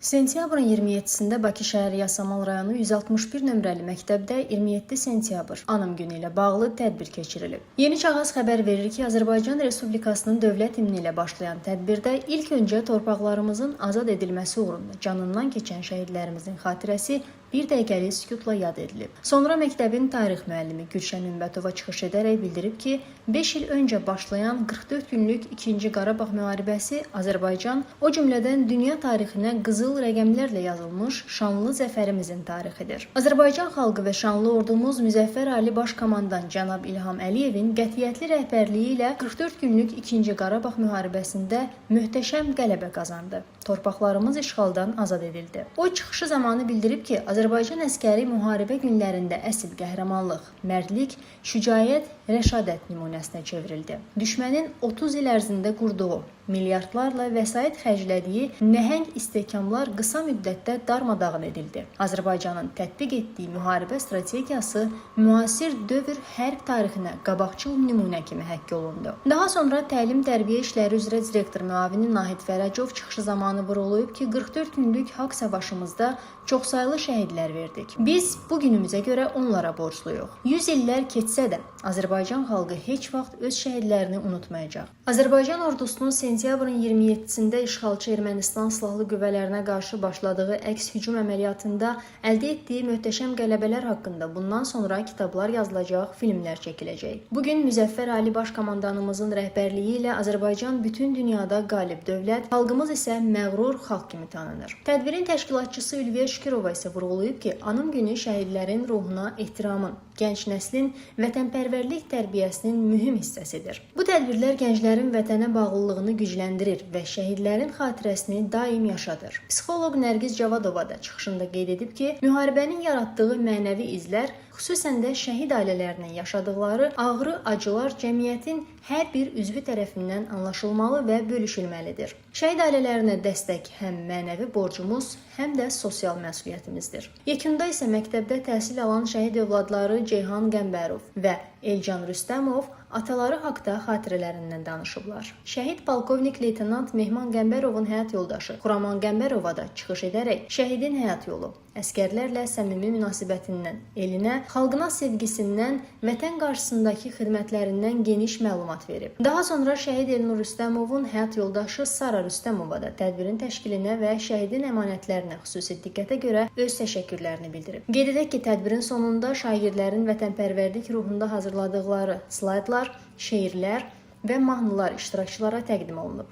Sentyabrın 27-sində Bakı şəhəri Yasamal rayonu 161 nömrəli məktəbdə 27 sentyabr anım günü ilə bağlı tədbir keçirilib. Yeni Çağaz xəbər verir ki, Azərbaycan Respublikasının dövlət himni ilə başlayan tədbirdə ilk öncə torpaqlarımızın azad edilməsi uğrunda canından keçən şəhidlərimizin xatirəsi bir dəqiqəlik sükutla yad edilib. Sonra məktəbin tarix müəllimi Gülşən Ünbətova çıxış edərək bildirib ki, 5 il öncə başlayan 44 günlük 2-ci Qarabağ müharibəsi Azərbaycan, o cümlədən dünya tarixinə qızıl rəqəmlərlə yazılmış şanlı zəfərimizin tarixidir. Azərbaycan xalqı və şanlı ordumuz Müzəffər Ali Baş Komandan cənab İlham Əliyevin qətiyyətli rəhbərliyi ilə 44 günlük 2-ci Qarabağ müharibəsində möhtəşəm qələbə qazandı. Torpaqlarımız işğaldan azad edildi. O çıxışı zamanı bildirib ki, Azərbaycan əskəri müharibə günlərində əsl qəhrəmanlıq, mərdlik, şücaət, rəşadət nümunəsinə çevrildi. Düşmənin 30 il ərzində qurduğu, milyardlarla vəsait xərclədiyi nəhəng istehkamlar qısa müddətdə darmadağın edildi. Azərbaycanın tətbiq etdiyi müharibə strategiyası müasir dövr hərb tarixinə qabaqcıl nümunə kimi həkk olundu. Daha sonra təlim-tərbiyə işləri üzrə direktor müavini Nahid Fərəcov çıxışı zamanı vurğulayıb ki, 44 günlük haqq savaşımızda çoxsaylı şəhidlər verdik. Biz bu günümüzə görə onlara borcluyuq. 100 illər keçsə də Azərbaycan xalqı heç vaxt öz şəhidlərini unutmayacaq. Azərbaycan ordusunun sentyabrın 27-sində işğalçı Ermənistan silahlı qüvvələrinə qarşı başladığı əks-hücum əməliyyatında əldə etdiyi möhtəşəm qələbələr haqqında bundan sonra kitablar yazılacaq, filmlər çəkiləcək. Bugün Müzəffər Ali Baş Komandanımızın rəhbərliyi ilə Azərbaycan bütün dünyada qalib dövlət, xalqımız isə məğrur xalq kimi tanınır. Tədbirin təşkilatçısı Ülviyə Şükürova isə vurğulayıb ki, anım günü şəhidlərin ruhuna ehtiramın, gənc nəslin vətənpərvərlik tərbiyəsinin mühüm hissəsidir. Bu tədbirlər gənclərin vətənə bağlılığını gücləndirir və şəhidlərin xatirəsini daim yaşadır. Psixoloq Nərgiz Cavadova da çıxışında qeyd edib ki, müharibənin yaratdığı mənəvi izlər, xüsusən də şəhid ailələrinin yaşadıkları ağrı, acılar cəmiyyətin hər bir üzvü tərəfindən anlaşılmalı və bölüşülməlidir. Şəhid ailələrinə dəstək həm mənəvi borcumuz, həm də sosial məsuliyyətimizdir. Yekunda isə məktəbdə təhsil alan şəhid övladları Ceyhan Qəmbərov və Elcan Rüstəmov ataları haqda xatirələrindən danışıblar. Şəhid polkovnik leytenant Mehman Qəmbərovun həyat yoldaşı Xuraman Qəmbərova da çıxış edərək şəhidin həyat yolu, əskərlərlə səmimi münasibətindən, elinə, xalqına sevgisindən, vətən qarşısındakı xidmətlərindən geniş məlumat verib. Daha sonra şəhid Elnur Rüstəmovun həyat yoldaşı Sara Rüstəmova da tədbirin təşkilinə və şəhidin əmanətlərinə xüsusi diqqətə görə öz təşəkkürlərini bildirib. Qeyd edək ki, tədbirin sonunda şagirdlərin vətənpərvərlik ruhunda hazırladıqları slaydlar, şeirlər və mahnılar iştirakçılara təqdim olunub.